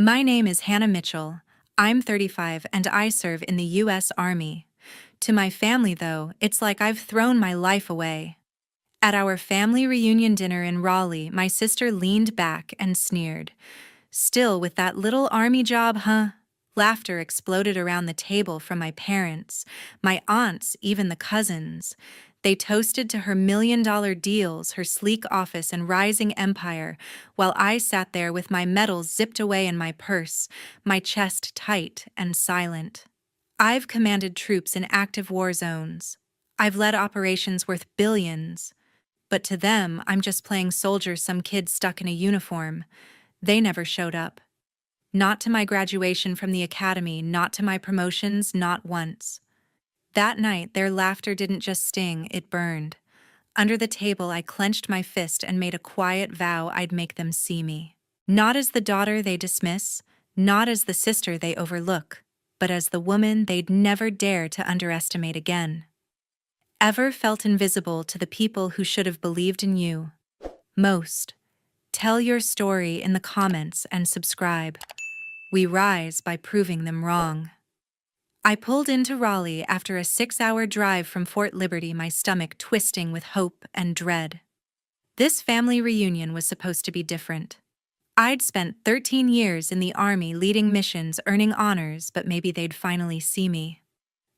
My name is Hannah Mitchell. I'm 35 and I serve in the U.S. Army. To my family, though, it's like I've thrown my life away. At our family reunion dinner in Raleigh, my sister leaned back and sneered. Still with that little army job, huh? Laughter exploded around the table from my parents, my aunts, even the cousins. They toasted to her million-dollar deals, her sleek office and rising empire, while I sat there with my medals zipped away in my purse, my chest tight and silent. I've commanded troops in active war zones. I've led operations worth billions. But to them, I'm just playing soldier, some kid stuck in a uniform. They never showed up. Not to my graduation from the academy, not to my promotions, not once. That night, their laughter didn't just sting, it burned. Under the table, I clenched my fist and made a quiet vow I'd make them see me. Not as the daughter they dismiss, not as the sister they overlook, but as the woman they'd never dare to underestimate again. Ever felt invisible to the people who should have believed in you? Most. Tell your story in the comments and subscribe. We rise by proving them wrong. I pulled into Raleigh after a 6-hour drive from Fort Liberty, my stomach twisting with hope and dread. This family reunion was supposed to be different. I'd spent 13 years in the Army leading missions, earning honors, but maybe they'd finally see me.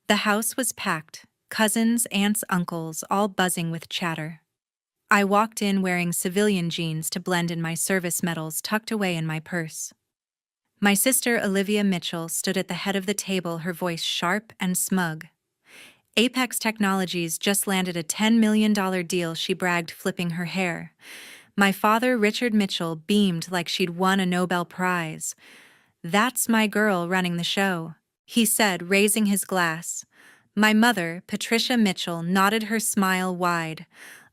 The house was packed, cousins, aunts, uncles, all buzzing with chatter. I walked in wearing civilian jeans to blend in, my service medals tucked away in my purse. My sister Olivia Mitchell stood at the head of the table, her voice sharp and smug. Apex Technologies just landed a $10 million deal, she bragged, flipping her hair. My father, Richard Mitchell, beamed like she'd won a Nobel Prize. "That's my girl running the show," he said, raising his glass. My mother, Patricia Mitchell, nodded, her smile wide.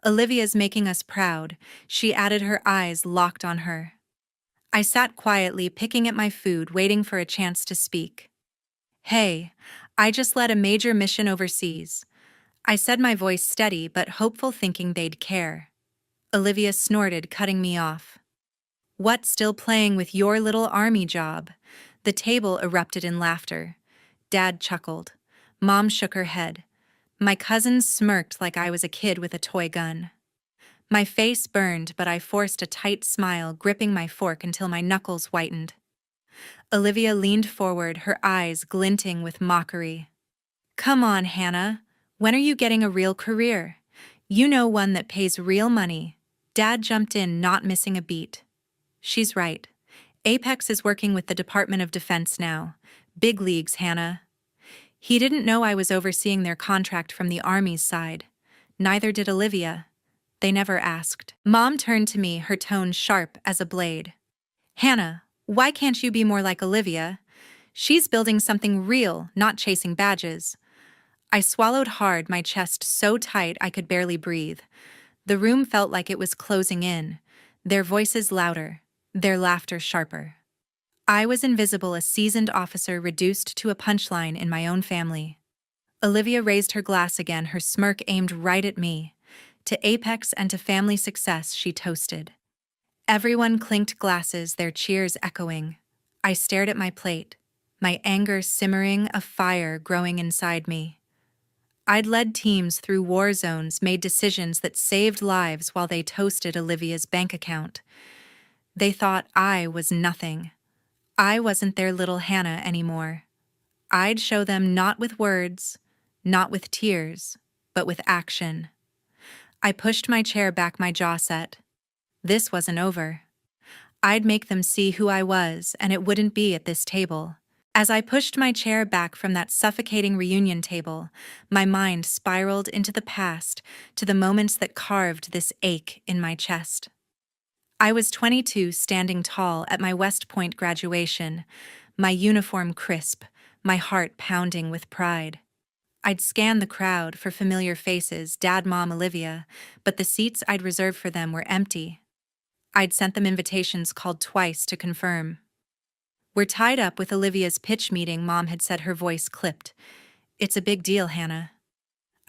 "Olivia's making us proud," she added, her eyes locked on her. I sat quietly, picking at my food, waiting for a chance to speak. "Hey, I just led a major mission overseas," I said, my voice steady but hopeful, thinking they'd care. Olivia snorted, cutting me off. "What, still playing with your little army job?" The table erupted in laughter. Dad chuckled. Mom shook her head. My cousins smirked like I was a kid with a toy gun. My face burned, but I forced a tight smile, gripping my fork until my knuckles whitened. Olivia leaned forward, her eyes glinting with mockery. "Come on, Hannah. When are you getting a real career? You know, one that pays real money." Dad jumped in, not missing a beat. "She's right. Apex is working with the Department of Defense now. Big leagues, Hannah." He didn't know I was overseeing their contract from the Army's side. Neither did Olivia. They never asked. Mom turned to me, her tone sharp as a blade. "Hannah, why can't you be more like Olivia? She's building something real, not chasing badges." I swallowed hard, my chest so tight I could barely breathe. The room felt like it was closing in, their voices louder, their laughter sharper. I was invisible, a seasoned officer reduced to a punchline in my own family. Olivia raised her glass again, her smirk aimed right at me. To Apex and to family success, she toasted. Everyone clinked glasses, their cheers echoing. I stared at my plate, my anger simmering, a fire growing inside me. I'd led teams through war zones, made decisions that saved lives while they toasted Olivia's bank account. They thought I was nothing. I wasn't their little Hannah anymore. I'd show them, not with words, not with tears, but with action. I pushed my chair back, my jaw set. This wasn't over. I'd make them see who I was, and it wouldn't be at this table. As I pushed my chair back from that suffocating reunion table, my mind spiraled into the past, to the moments that carved this ache in my chest. I was 22, standing tall at my West Point graduation, my uniform crisp, my heart pounding with pride. I'd scan the crowd for familiar faces, Dad, Mom, Olivia, but the seats I'd reserved for them were empty. I'd sent them invitations, called twice to confirm. "We're tied up with Olivia's pitch meeting," Mom had said, her voice clipped. "It's a big deal, Hannah."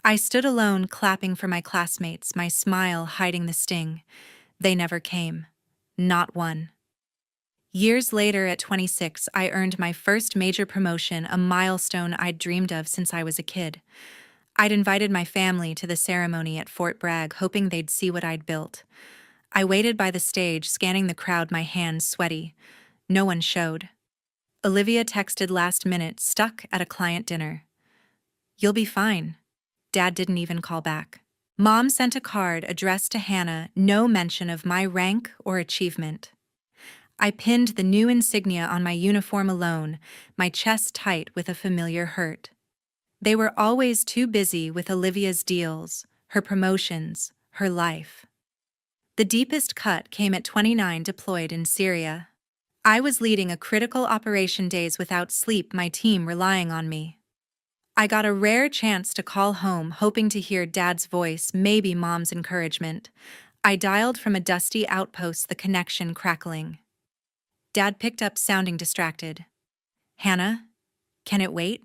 I stood alone, clapping for my classmates, my smile hiding the sting. They never came. Not one. Years later, at 26, I earned my first major promotion, a milestone I'd dreamed of since I was a kid. I'd invited my family to the ceremony at Fort Bragg, hoping they'd see what I'd built. I waited by the stage, scanning the crowd, my hands sweaty. No one showed. Olivia texted last minute, stuck at a client dinner. "You'll be fine." Dad didn't even call back. Mom sent a card addressed to Hannah, no mention of my rank or achievement. I pinned the new insignia on my uniform alone, my chest tight with a familiar hurt. They were always too busy with Olivia's deals, her promotions, her life. The deepest cut came at 29, deployed in Syria. I was leading a critical operation, days without sleep, my team relying on me. I got a rare chance to call home, hoping to hear Dad's voice, maybe Mom's encouragement. I dialed from a dusty outpost, the connection crackling. Dad picked up, sounding distracted. "Hannah, can it wait?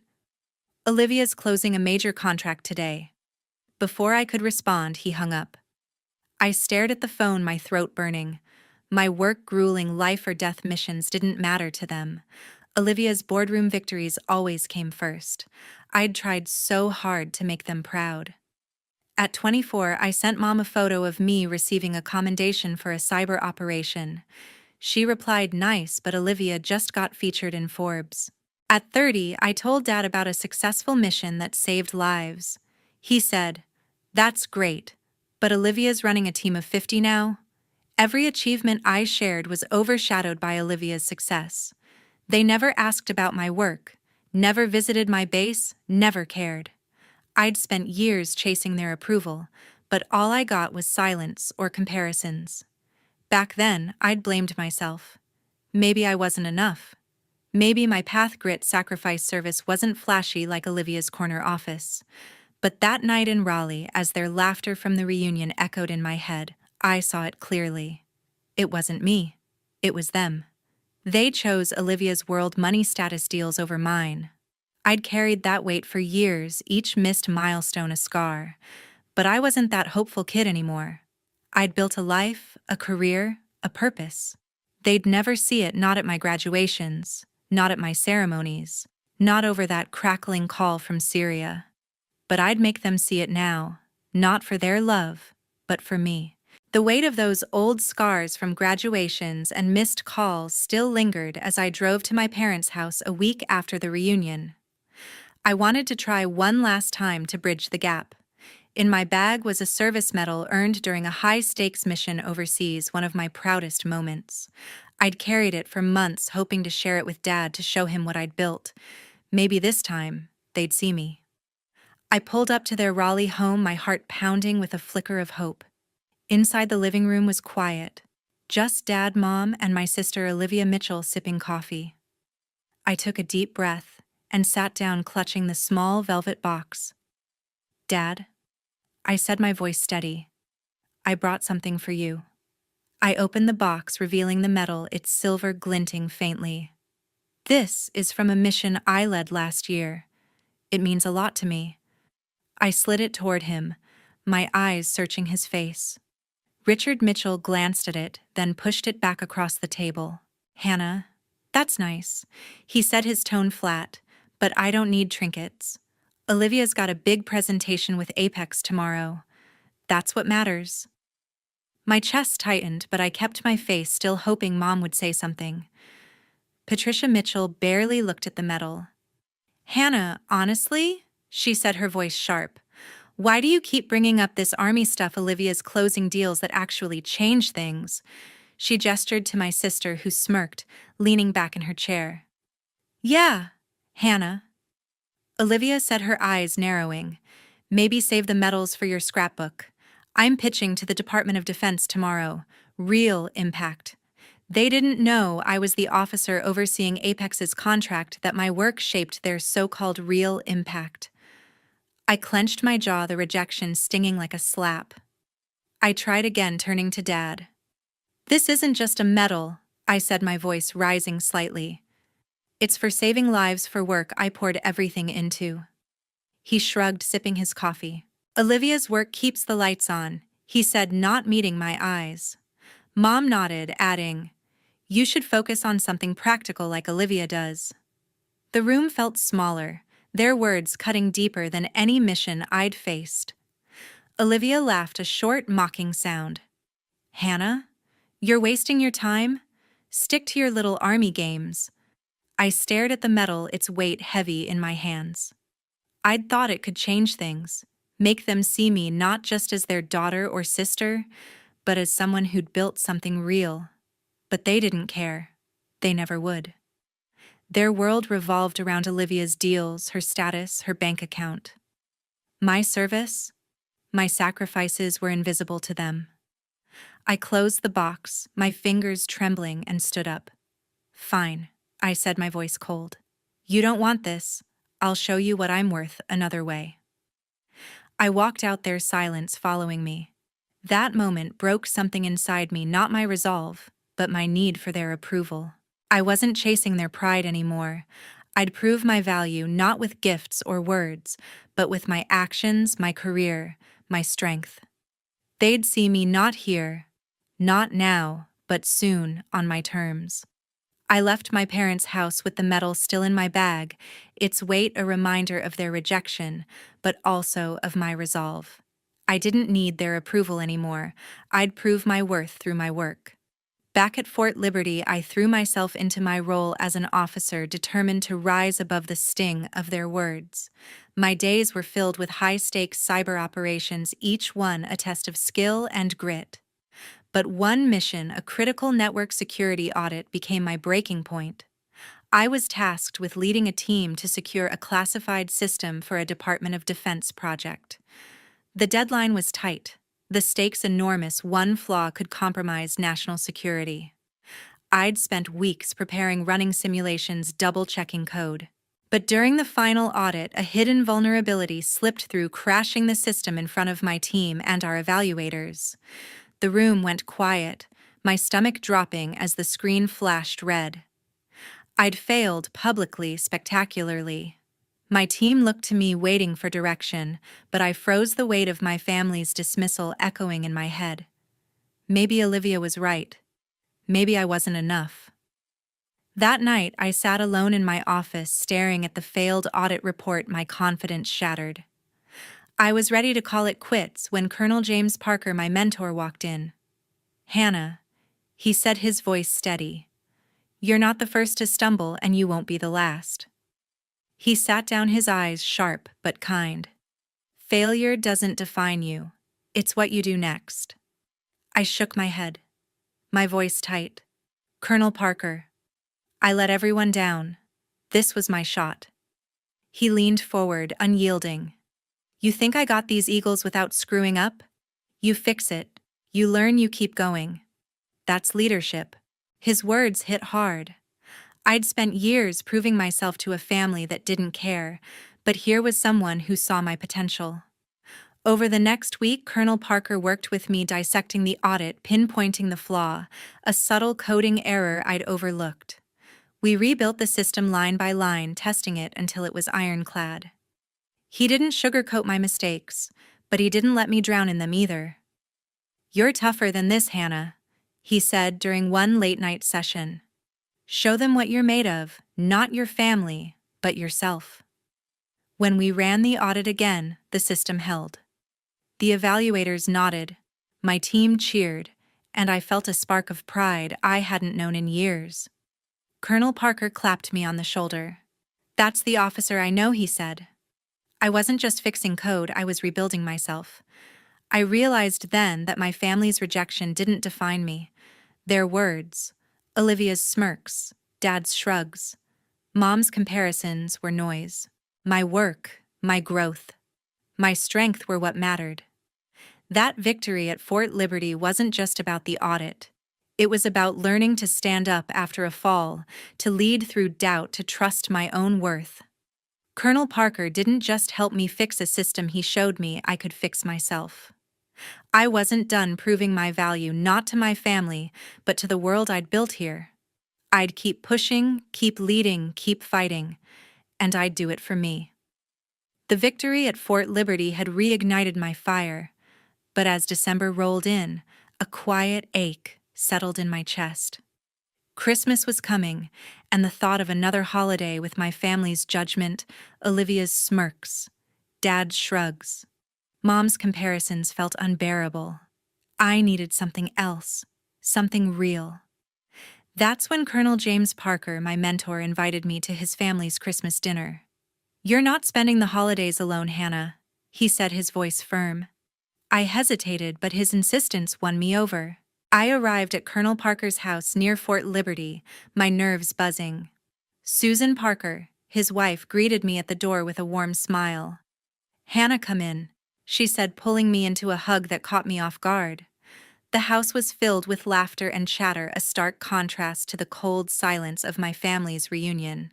Olivia's closing a major contract today." Before I could respond, he hung up. I stared at the phone, my throat burning. My work grueling, life or death missions didn't matter to them. Olivia's boardroom victories always came first. I'd tried so hard to make them proud. At 24, I sent Mom a photo of me receiving a commendation for a cyber operation. She replied, "Nice, but Olivia just got featured in Forbes." At 30, I told Dad about a successful mission that saved lives. He said, "That's great, but Olivia's running a team of 50 now." Every achievement I shared was overshadowed by Olivia's success. They never asked about my work, never visited my base, never cared. I'd spent years chasing their approval, but all I got was silence or comparisons. Back then, I'd blamed myself. Maybe I wasn't enough. Maybe my path, grit, sacrifice service wasn't flashy like Olivia's corner office. But that night in Raleigh, as their laughter from the reunion echoed in my head, I saw it clearly. It wasn't me. It was them. They chose Olivia's world money status deals over mine. I'd carried that weight for years, each missed milestone a scar. But I wasn't that hopeful kid anymore. I'd built a life, a career, a purpose. They'd never see it, not at my graduations, not at my ceremonies, not over that crackling call from Syria. But I'd make them see it now, not for their love, but for me. The weight of those old scars from graduations and missed calls still lingered as I drove to my parents' house a week after the reunion. I wanted to try one last time to bridge the gap. In my bag was a service medal earned during a high-stakes mission overseas, one of my proudest moments. I'd carried it for months, hoping to share it with Dad to show him what I'd built. Maybe this time, they'd see me. I pulled up to their Raleigh home, my heart pounding with a flicker of hope. Inside, the living room was quiet. Just Dad, Mom, and my sister Olivia Mitchell sipping coffee. I took a deep breath and sat down, clutching the small velvet box. "Dad," I said, my voice steady, "I brought something for you." I opened the box, revealing the medal, its silver glinting faintly. "This is from a mission I led last year. It means a lot to me." I slid it toward him, my eyes searching his face. Richard Mitchell glanced at it, then pushed it back across the table. "Hannah, that's nice," he said, his tone flat, "but I don't need trinkets. Olivia's got a big presentation with Apex tomorrow. That's what matters." My chest tightened, but I kept my face, still hoping Mom would say something. Patricia Mitchell barely looked at the medal. "Hannah, honestly," she said, her voice sharp, "why do you keep bringing up this army stuff? Olivia's closing deals that actually change things." She gestured to my sister, who smirked, leaning back in her chair. "Yeah, Hannah." Olivia said, her eyes narrowing. "Maybe save the medals for your scrapbook. I'm pitching to the Department of Defense tomorrow. Real impact." They didn't know I was the officer overseeing Apex's contract, that my work shaped their so-called real impact. I clenched my jaw, the rejection stinging like a slap. I tried again, turning to Dad. "This isn't just a medal," I said, my voice rising slightly. "It's for saving lives, for work I poured everything into." He shrugged, sipping his coffee. "Olivia's work keeps the lights on," he said, not meeting my eyes. Mom nodded, adding, You should focus on something practical like Olivia does. The room felt smaller, their words cutting deeper than any mission I'd faced. Olivia laughed a short, mocking sound. Hannah? You're wasting your time? Stick to your little army games. I stared at the metal, its weight heavy in my hands. I'd thought it could change things, make them see me not just as their daughter or sister, but as someone who'd built something real. But they didn't care. They never would. Their world revolved around Olivia's deals, her status, her bank account. My service, my sacrifices were invisible to them. I closed the box, my fingers trembling, and stood up. Fine, I said, my voice cold. You don't want this. I'll show you what I'm worth another way. I walked out, their silence following me. That moment broke something inside me, not my resolve, but my need for their approval. I wasn't chasing their pride anymore. I'd prove my value not with gifts or words, but with my actions, my career, my strength. They'd see me not here, not now, but soon, on my terms. I left my parents' house with the medal still in my bag, its weight a reminder of their rejection, but also of my resolve. I didn't need their approval anymore. I'd prove my worth through my work. Back at Fort Liberty, I threw myself into my role as an officer, determined to rise above the sting of their words. My days were filled with high-stakes cyber operations, each one a test of skill and grit. But one mission, a critical network security audit, became my breaking point. I was tasked with leading a team to secure a classified system for a Department of Defense project. The deadline was tight. The stakes enormous. One flaw could compromise national security. I'd spent weeks preparing running simulations, double-checking code. But during the final audit, a hidden vulnerability slipped through, crashing the system in front of my team and our evaluators. The room went quiet, my stomach dropping as the screen flashed red. I'd failed publicly, spectacularly. My team looked to me, waiting for direction, but I froze, the weight of my family's dismissal echoing in my head. Maybe Olivia was right. Maybe I wasn't enough. That night, I sat alone in my office, staring at the failed audit report, my confidence shattered. I was ready to call it quits when Colonel James Parker, my mentor, walked in. Hannah, he said, his voice steady. You're not the first to stumble, and you won't be the last. He sat down, his eyes sharp but kind. Failure doesn't define you. It's what you do next. I shook my head, my voice tight. Colonel Parker, I let everyone down. This was my shot. He leaned forward, unyielding. You think I got these eagles without screwing up? You fix it. You learn, you keep going. That's leadership. His words hit hard. I'd spent years proving myself to a family that didn't care, but here was someone who saw my potential. Over the next week, Colonel Parker worked with me, dissecting the audit, pinpointing the flaw, a subtle coding error I'd overlooked. We rebuilt the system line by line, testing it until it was ironclad. He didn't sugarcoat my mistakes, but he didn't let me drown in them either. You're tougher than this, Hannah, he said during one late-night session. Show them what you're made of, not your family, but yourself. When we ran the audit again, the system held. The evaluators nodded, my team cheered, and I felt a spark of pride I hadn't known in years. Colonel Parker clapped me on the shoulder. That's the officer I know, he said. I wasn't just fixing code, I was rebuilding myself. I realized then that my family's rejection didn't define me. Their words, Olivia's smirks, Dad's shrugs, Mom's comparisons were noise. My work, my growth, my strength were what mattered. That victory at Fort Liberty wasn't just about the audit. It was about learning to stand up after a fall, to lead through doubt, to trust my own worth. Colonel Parker didn't just help me fix a system, he showed me I could fix myself. I wasn't done proving my value, not to my family, but to the world I'd built here. I'd keep pushing, keep leading, keep fighting, and I'd do it for me. The victory at Fort Liberty had reignited my fire, but as December rolled in, a quiet ache settled in my chest. Christmas was coming, and the thought of another holiday with my family's judgment, Olivia's smirks, Dad's shrugs, Mom's comparisons felt unbearable. I needed something else, something real. That's when Colonel James Parker, my mentor, invited me to his family's Christmas dinner. "You're not spending the holidays alone, Hannah," he said, his voice firm. I hesitated, but his insistence won me over. I arrived at Colonel Parker's house near Fort Liberty, my nerves buzzing. Susan Parker, his wife, greeted me at the door with a warm smile. "Hannah, come in," she said, pulling me into a hug that caught me off guard. The house was filled with laughter and chatter, a stark contrast to the cold silence of my family's reunion.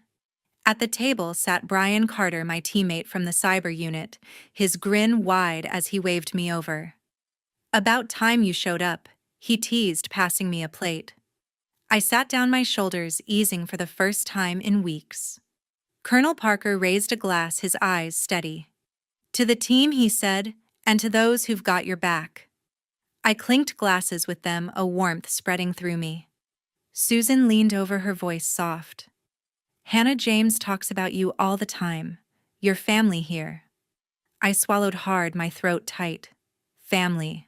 At the table sat Brian Carter, my teammate from the cyber unit, his grin wide as he waved me over. "About time you showed up," he teased, passing me a plate. I sat down, my shoulders easing for the first time in weeks. Colonel Parker raised a glass, his eyes steady. "To the team," he said, "and to those who've got your back." I clinked glasses with them, a warmth spreading through me. Susan leaned over, her voice soft. "Hannah, James talks about you all the time. Your family here." I swallowed hard, my throat tight. Family.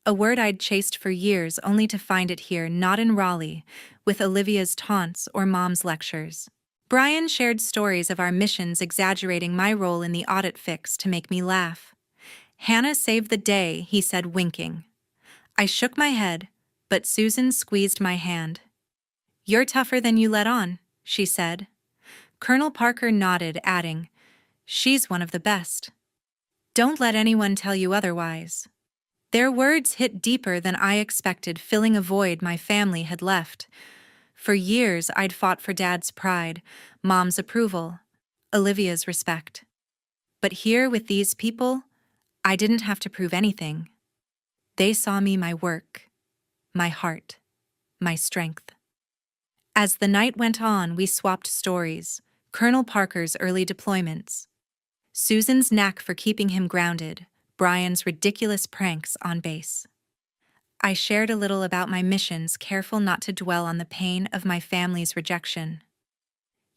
A word I'd chased for years, only to find it here, not in Raleigh, with Olivia's taunts or Mom's lectures. Brian shared stories of our missions, exaggerating my role in the audit fix to make me laugh. "Hannah saved the day," he said, winking. I shook my head, but Susan squeezed my hand. "You're tougher than you let on," she said. Colonel Parker nodded, adding, "She's one of the best. Don't let anyone tell you otherwise." Their words hit deeper than I expected, filling a void my family had left. For years I'd fought for Dad's pride, Mom's approval, Olivia's respect. But here with these people, I didn't have to prove anything. They saw me, my work, my heart, my strength. As the night went on, we swapped stories. Colonel Parker's early deployments, Susan's knack for keeping him grounded, Brian's ridiculous pranks on base. I shared a little about my missions, careful not to dwell on the pain of my family's rejection.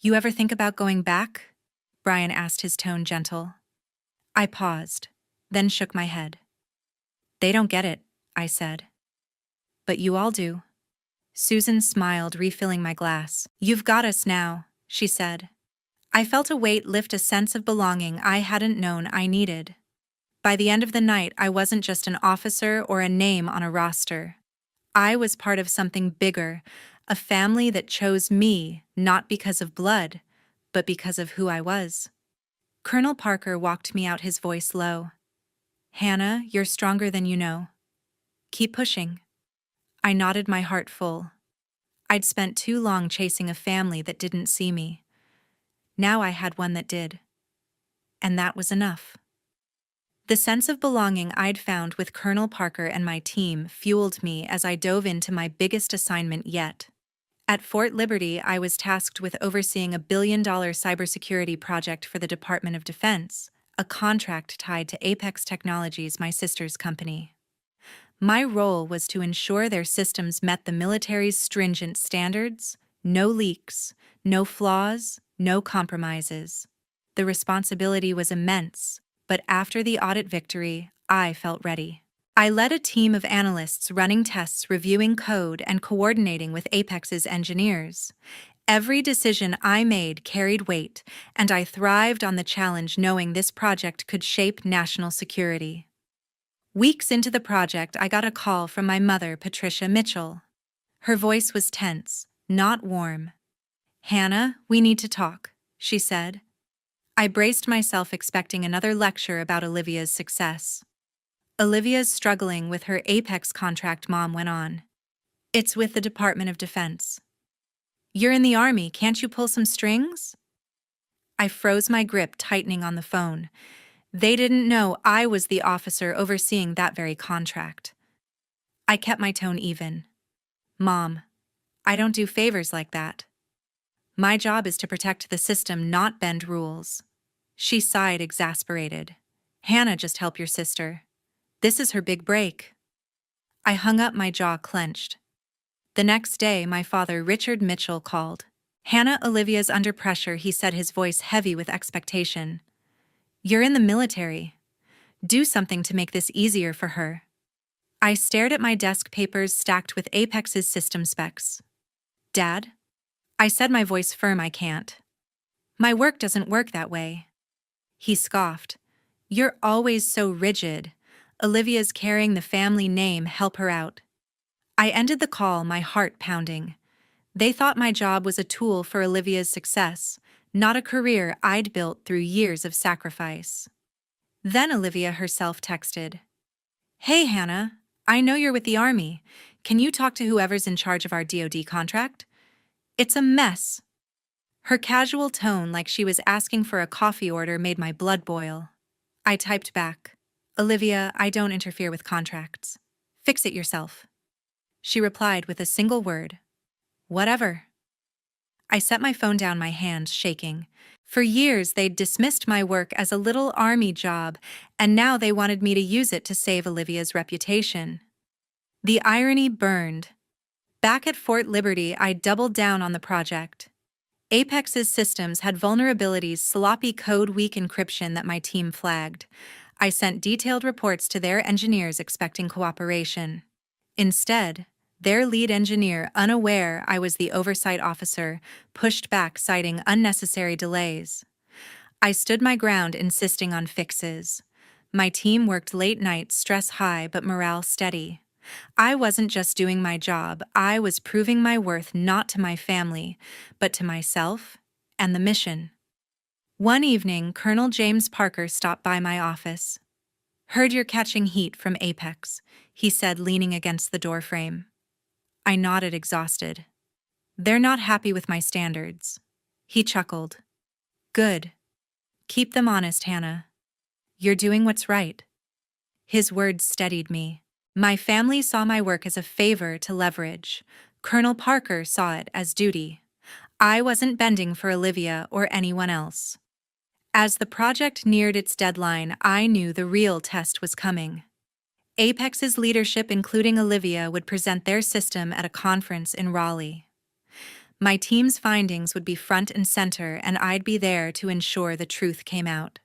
"You ever think about going back?" Brian asked, his tone gentle. I paused, then shook my head. "They don't get it," I said. "But you all do." Susan smiled, refilling my glass. "You've got us now," she said. I felt a weight lift, a sense of belonging I hadn't known I needed. By the end of the night, I wasn't just an officer or a name on a roster. I was part of something bigger, a family that chose me, not because of blood, but because of who I was. Colonel Parker walked me out, his voice low. "Hannah, you're stronger than you know. Keep pushing." I nodded, my heart full. I'd spent too long chasing a family that didn't see me. Now I had one that did. And that was enough. The sense of belonging I'd found with Colonel Parker and my team fueled me as I dove into my biggest assignment yet. At Fort Liberty, I was tasked with overseeing a billion-dollar cybersecurity project for the Department of Defense, a contract tied to Apex Technologies, my sister's company. My role was to ensure their systems met the military's stringent standards: no leaks, no flaws, no compromises. The responsibility was immense, but after the audit victory, I felt ready. I led a team of analysts running tests, reviewing code, and coordinating with Apex's engineers. Every decision I made carried weight, and I thrived on the challenge, knowing this project could shape national security. Weeks into the project, I got a call from my mother, Patricia Mitchell. Her voice was tense, not warm. "Hannah, we need to talk," she said. I braced myself, expecting another lecture about Olivia's success. "Olivia's struggling with her Apex contract," Mom went on. "It's with the Department of Defense." "You're in the Army, can't you pull some strings?" I froze, my grip tightening on the phone. They didn't know I was the officer overseeing that very contract. I kept my tone even. "Mom, I don't do favors like that. My job is to protect the system, not bend rules." She sighed, exasperated. "Hannah, just help your sister. This is her big break." I hung up, my jaw clenched. The next day, my father, Richard Mitchell, called. "Hannah, Olivia's under pressure," he said, his voice heavy with expectation. "You're in the military. Do something to make this easier for her." I stared at my desk papers stacked with Apex's system specs. "Dad?" I said, my voice firm. "I can't. My work doesn't work that way." He scoffed. "You're always so rigid. Olivia's carrying the family name, help her out." I ended the call, my heart pounding. They thought my job was a tool for Olivia's success, not a career I'd built through years of sacrifice. Then Olivia herself texted. "Hey Hannah, I know you're with the Army. Can you talk to whoever's in charge of our DoD contract? It's a mess." Her casual tone, like she was asking for a coffee order, made my blood boil. I typed back, "Olivia, I don't interfere with contracts. Fix it yourself." She replied with a single word, "Whatever." I set my phone down, my hands shaking. For years, they'd dismissed my work as a little Army job, and now they wanted me to use it to save Olivia's reputation. The irony burned. Back at Fort Liberty, I doubled down on the project. Apex's systems had vulnerabilities, sloppy code, weak encryption that my team flagged. I sent detailed reports to their engineers expecting cooperation. Instead, their lead engineer, unaware I was the oversight officer, pushed back, citing unnecessary delays. I stood my ground, insisting on fixes. My team worked late nights, stress high but morale steady. I wasn't just doing my job, I was proving my worth not to my family, but to myself and the mission. One evening, Colonel James Parker stopped by my office. "Heard you're catching heat from Apex," he said, leaning against the doorframe. I nodded, exhausted. "They're not happy with my standards." He chuckled. "Good. Keep them honest, Hannah. You're doing what's right." His words steadied me. My family saw my work as a favor to leverage. Colonel Parker saw it as duty. I wasn't bending for Olivia or anyone else. As the project neared its deadline, I knew the real test was coming. Apex's leadership, including Olivia, would present their system at a conference in Raleigh. My team's findings would be front and center, and I'd be there to ensure the truth came out.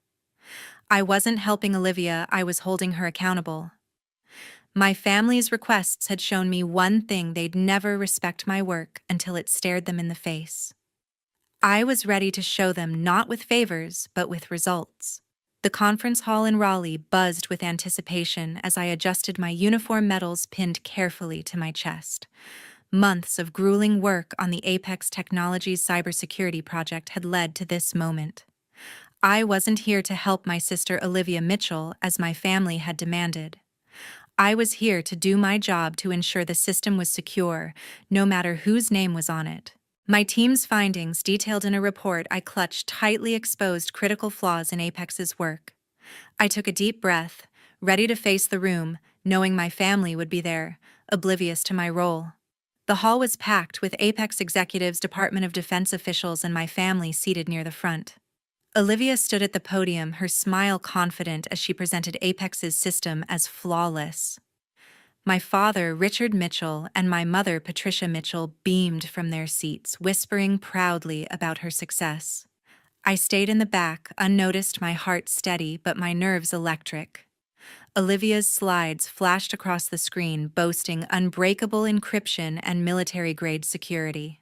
I wasn't helping Olivia, I was holding her accountable. My family's requests had shown me one thing: they'd never respect my work until it stared them in the face. I was ready to show them, not with favors, but with results. The conference hall in Raleigh buzzed with anticipation as I adjusted my uniform, medals pinned carefully to my chest. Months of grueling work on the Apex Technologies cybersecurity project had led to this moment. I wasn't here to help my sister Olivia Mitchell as my family had demanded. I was here to do my job, to ensure the system was secure, no matter whose name was on it. My team's findings, detailed in a report I clutched tightly, exposed critical flaws in Apex's work. I took a deep breath, ready to face the room, knowing my family would be there, oblivious to my role. The hall was packed with Apex executives, Department of Defense officials, and my family seated near the front. Olivia stood at the podium, her smile confident as she presented Apex's system as flawless. My father, Richard Mitchell, and my mother, Patricia Mitchell, beamed from their seats, whispering proudly about her success. I stayed in the back, unnoticed, my heart steady but my nerves electric. Olivia's slides flashed across the screen, boasting unbreakable encryption and military-grade security.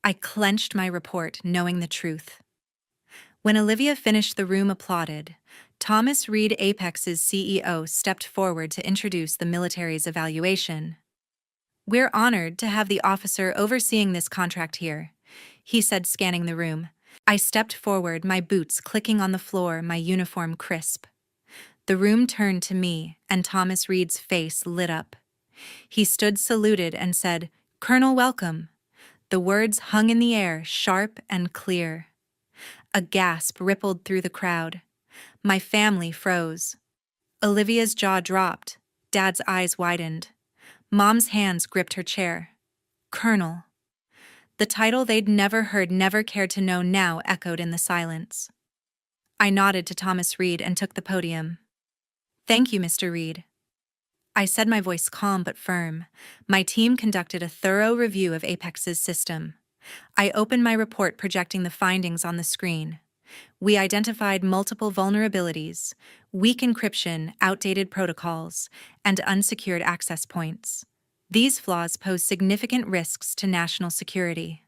I clenched my report, knowing the truth. When Olivia finished, the room applauded. Thomas Reed, Apex's CEO, stepped forward to introduce the military's evaluation. "We're honored to have the officer overseeing this contract here," he said, scanning the room. I stepped forward, my boots clicking on the floor, my uniform crisp. The room turned to me, and Thomas Reed's face lit up. He stood, saluted, and said, "Colonel, welcome." The words hung in the air, sharp and clear. A gasp rippled through the crowd. My family froze. Olivia's jaw dropped. Dad's eyes widened. Mom's hands gripped her chair. Colonel. The title they'd never heard, never cared to know, now echoed in the silence. I nodded to Thomas Reed and took the podium. "Thank you, Mr. Reed." I said, my voice calm but firm. My team conducted a thorough review of Apex's system. I opened my report projecting the findings on the screen. We identified multiple vulnerabilities, weak encryption, outdated protocols, and unsecured access points. These flaws pose significant risks to national security.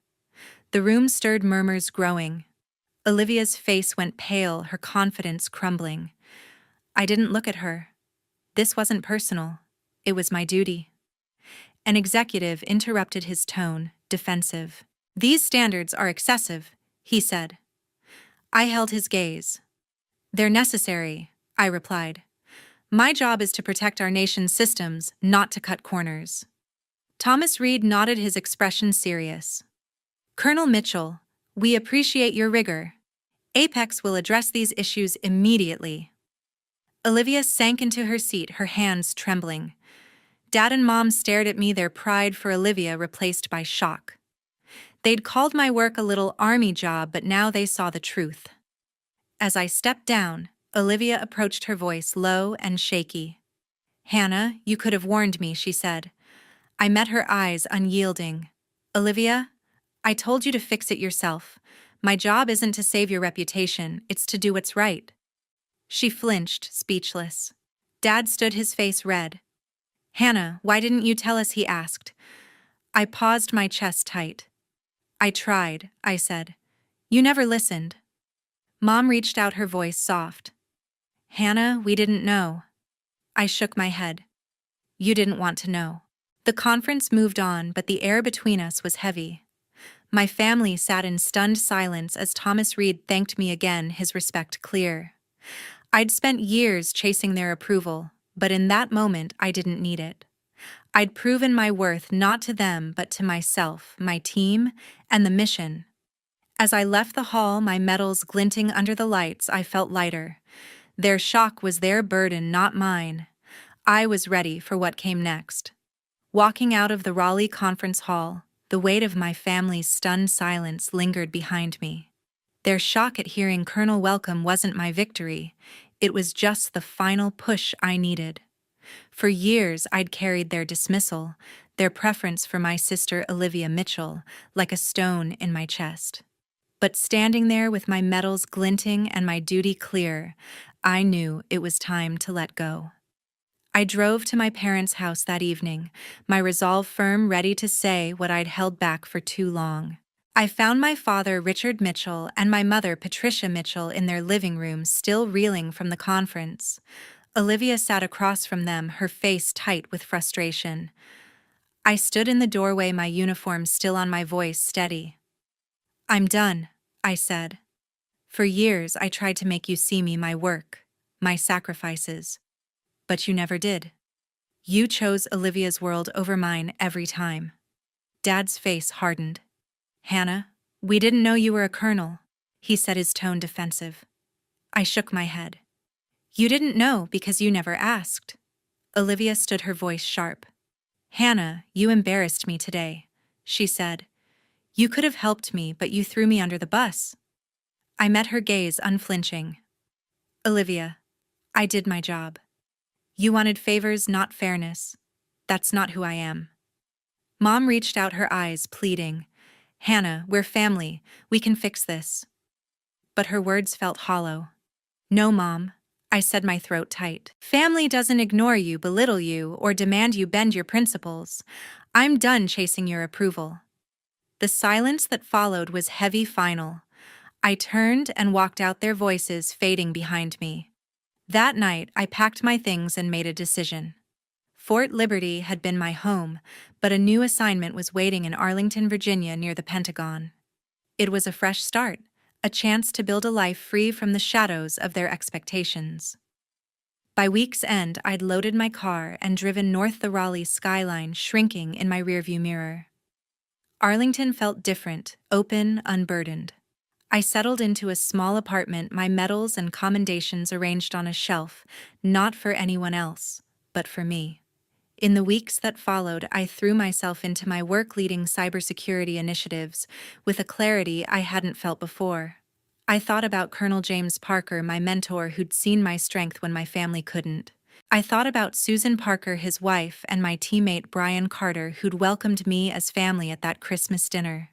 The room stirred murmurs growing. Olivia's face went pale, her confidence crumbling. I didn't look at her. This wasn't personal. It was my duty. An executive interrupted his tone, defensive. "These standards are excessive," he said. I held his gaze. "They're necessary," I replied. "My job is to protect our nation's systems, not to cut corners." Thomas Reed nodded, his expression serious. "Colonel Mitchell, we appreciate your rigor. Apex will address these issues immediately." Olivia sank into her seat, her hands trembling. Dad and Mom stared at me, their pride for Olivia replaced by shock. They'd called my work a little army job, but now they saw the truth. As I stepped down, Olivia approached, her voice low and shaky. "Hannah, you could have warned me," she said. I met her eyes, unyielding. "Olivia, I told you to fix it yourself. My job isn't to save your reputation, it's to do what's right." She flinched, speechless. Dad stood, his face red. "Hannah, why didn't you tell us?" he asked. I paused, my chest tight. "I tried," I said. "You never listened." Mom reached out, her voice soft. "Hannah, we didn't know." I shook my head. "You didn't want to know." The conference moved on, but the air between us was heavy. My family sat in stunned silence as Thomas Reed thanked me again, his respect clear. I'd spent years chasing their approval, but in that moment I didn't need it. I'd proven my worth not to them but to myself, my team, and the mission. As I left the hall, my medals glinting under the lights, I felt lighter. Their shock was their burden, not mine. I was ready for what came next. Walking out of the Raleigh conference hall, the weight of my family's stunned silence lingered behind me. Their shock at hearing Colonel welcome wasn't my victory. It was just the final push I needed. For years I'd carried their dismissal, their preference for my sister Olivia Mitchell, like a stone in my chest. But standing there with my medals glinting and my duty clear, I knew it was time to let go. I drove to my parents' house that evening, my resolve firm, ready to say what I'd held back for too long. I found my father, Richard Mitchell, and my mother, Patricia Mitchell, in their living room, still reeling from the conference. Olivia sat across from them, her face tight with frustration. I stood in the doorway, my uniform still on, my voice steady. "I'm done," I said. "For years I tried to make you see me, my work, my sacrifices. But you never did. You chose Olivia's world over mine every time." Dad's face hardened. "Hannah, we didn't know you were a colonel," he said, his tone defensive. I shook my head. "You didn't know because you never asked." Olivia stood, her voice sharp. "Hannah, you embarrassed me today," she said. "You could have helped me, but you threw me under the bus." I met her gaze, unflinching. "Olivia, I did my job. You wanted favors, not fairness. That's not who I am." Mom reached out, her eyes pleading. "Hannah, we're family. We can fix this." But her words felt hollow. "No, Mom," I said, my throat tight. "Family doesn't ignore you, belittle you, or demand you bend your principles. I'm done chasing your approval." The silence that followed was heavy, final. I turned and walked out, their voices fading behind me. That night, I packed my things and made a decision. Fort Liberty had been my home, but a new assignment was waiting in Arlington, Virginia, near the Pentagon. It was a fresh start, a chance to build a life free from the shadows of their expectations. By week's end, I'd loaded my car and driven north, the Raleigh skyline shrinking in my rearview mirror. Arlington felt different, open, unburdened. I settled into a small apartment, my medals and commendations arranged on a shelf, not for anyone else, but for me. In the weeks that followed, I threw myself into my work, leading cybersecurity initiatives with a clarity I hadn't felt before. I thought about Colonel James Parker, my mentor, who'd seen my strength when my family couldn't. I thought about Susan Parker, his wife, and my teammate Brian Carter, who'd welcomed me as family at that Christmas dinner.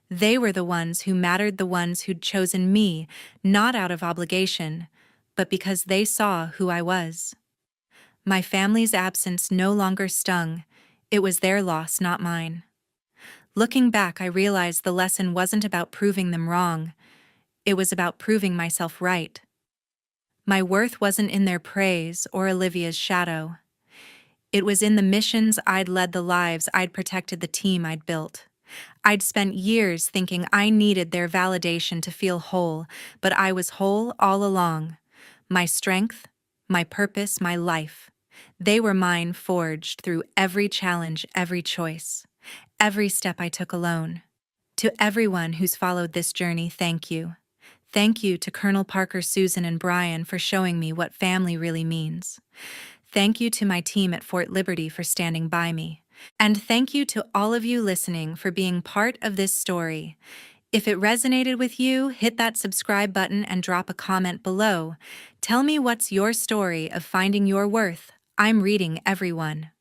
They were the ones who mattered, the ones who'd chosen me, not out of obligation, but because they saw who I was. My family's absence no longer stung. It was their loss, not mine. Looking back, I realized the lesson wasn't about proving them wrong. It was about proving myself right. My worth wasn't in their praise or Olivia's shadow. It was in the missions I'd led, the lives I'd protected, the team I'd built. I'd spent years thinking I needed their validation to feel whole, but I was whole all along. My strength, my purpose, my life. They were mine, forged through every challenge, every choice, every step I took alone. To everyone who's followed this journey, thank you. Thank you to Colonel Parker, Susan, and Brian for showing me what family really means. Thank you to my team at Fort Liberty for standing by me. And thank you to all of you listening for being part of this story. If it resonated with you, hit that subscribe button and drop a comment below. Tell me what's your story of finding your worth. I'm reading everyone.